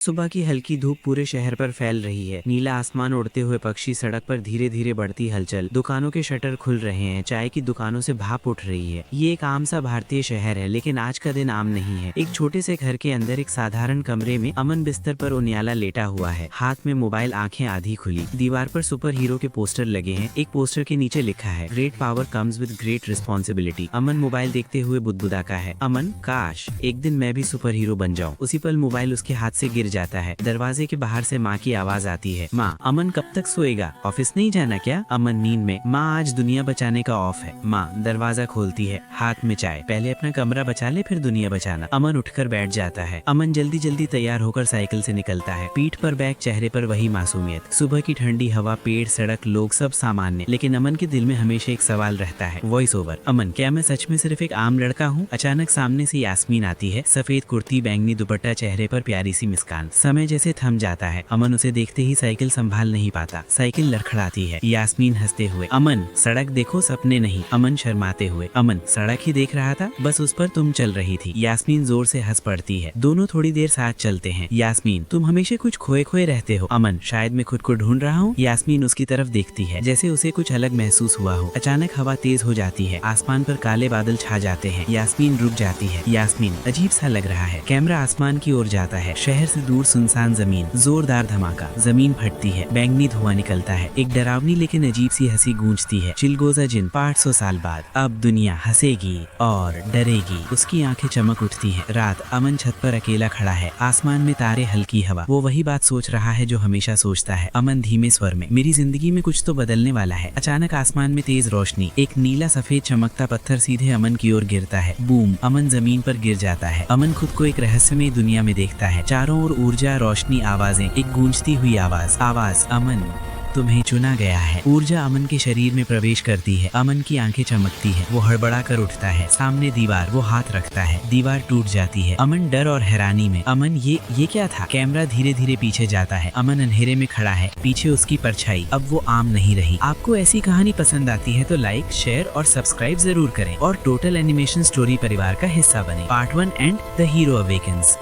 सुबह की हल्की धूप पूरे शहर पर फैल रही है। नीला आसमान, उड़ते हुए पक्षी, सड़क पर धीरे धीरे बढ़ती हलचल, दुकानों के शटर खुल रहे हैं, चाय की दुकानों से भाप उठ रही है। ये एक आम सा भारतीय शहर है, लेकिन आज का दिन आम नहीं है। एक छोटे से घर के अंदर एक साधारण कमरे में अमन बिस्तर पर उनियाला लेटा हुआ है, हाथ में मोबाइल, आंखें आधी खुली। दीवार पर सुपर हीरो के पोस्टर लगे हैं। एक पोस्टर के नीचे लिखा है, great power comes with great responsibility. Aman mobile देखते हुए बुदबुदाता है, अमन काश एक दिन मैं भी सुपर हीरो बन जाऊं। उसी पल मोबाइल उसके हाथ से गिर जाता है। दरवाजे के बाहर से माँ की आवाज आती है, माँ अमन कब तक सोएगा, ऑफिस नहीं जाना क्या? अमन नींद में, माँ आज दुनिया बचाने का ऑफ है। माँ दरवाजा खोलती है, हाथ में चाय, पहले अपना कमरा बचा ले फिर दुनिया बचाना। अमन उठकर बैठ जाता है। अमन जल्दी जल्दी तैयार होकर साइकिल से निकलता है, पीठ पर बैग, चेहरे पर वही मासूमियत। सुबह की ठंडी हवा, पेड़, सड़क, लोग सब सामान्य, लेकिन अमन के दिल में हमेशा एक सवाल रहता है। वॉइस ओवर, अमन क्या मैं सच में सिर्फ एक आम लड़का हूँ? अचानक सामने से यास्मीन आती है, सफेद कुर्ती, बैंगनी दुपट्टा, चेहरे पर प्यारी सी मुस्कान। समय जैसे थम जाता है। अमन उसे देखते ही साइकिल संभाल नहीं पाता, साइकिल लड़खड़ाती है। यास्मीन हंसते हुए, अमन सड़क देखो, सपने नहीं। अमन शर्माते हुए, अमन सड़क ही देख रहा था, बस उस पर तुम चल रही थी। यास्मीन जोर से हंस पड़ती है। दोनों थोड़ी देर साथ चलते हैं। यास्मीन, तुम हमेशा कुछ खोए खोए रहते हो। अमन, शायद मैं खुद को ढूंढ रहा हूँ। यास्मीन उसकी तरफ देखती है, जैसे उसे कुछ अलग महसूस हुआ हो। अचानक हवा तेज हो जाती है, आसमान पर काले बादल छा जाते हैं। यास्मीन रुक जाती है। यास्मीन, अजीब सा लग रहा है। कैमरा आसमान की ओर जाता है, शहर से दूर सुनसान जमीन, जोरदार धमाका, जमीन फटती है, बैंगनी धुआं निकलता है। एक डरावनी लेकिन अजीब सी हंसी गूंजती है। चिलगोजा जिन, 500 साल बाद अब दुनिया हंसेगी और डरेगी। उसकी आंखें चमक उठती हैं। रात, अमन छत पर अकेला खड़ा है, आसमान में तारे, हल्की हवा। वो वही बात सोच रहा है जो हमेशा सोचता है। अमन धीमे स्वर में, मेरी जिंदगी में कुछ तो बदलने वाला है। अचानक आसमान में तेज रोशनी, एक नीला सफेद चमकता पत्थर सीधे अमन की ओर गिरता है। बूम, अमन जमीन पर गिर जाता है। अमन खुद को एक रहस्यमय दुनिया में देखता है। चारों ओर ऊर्जा, रोशनी, आवाजें, एक गूंजती हुई आवाज, अमन तुम्हें चुना गया है। ऊर्जा अमन के शरीर में प्रवेश करती है। अमन की आंखें चमकती है, वो हड़बड़ा कर उठता है। सामने दीवार, वो हाथ रखता है, दीवार टूट जाती है। अमन डर और हैरानी में, अमन ये क्या था? कैमरा धीरे धीरे पीछे जाता है। अमन अंधेरे में खड़ा है, पीछे उसकी परछाई, अब वो आम नहीं रही। आपको ऐसी कहानी पसंद आती है तो लाइक, शेयर और सब्सक्राइब जरूर करें और टोटल एनिमेशन स्टोरी परिवार का हिस्सा बने। Part 1 and the hero awakens.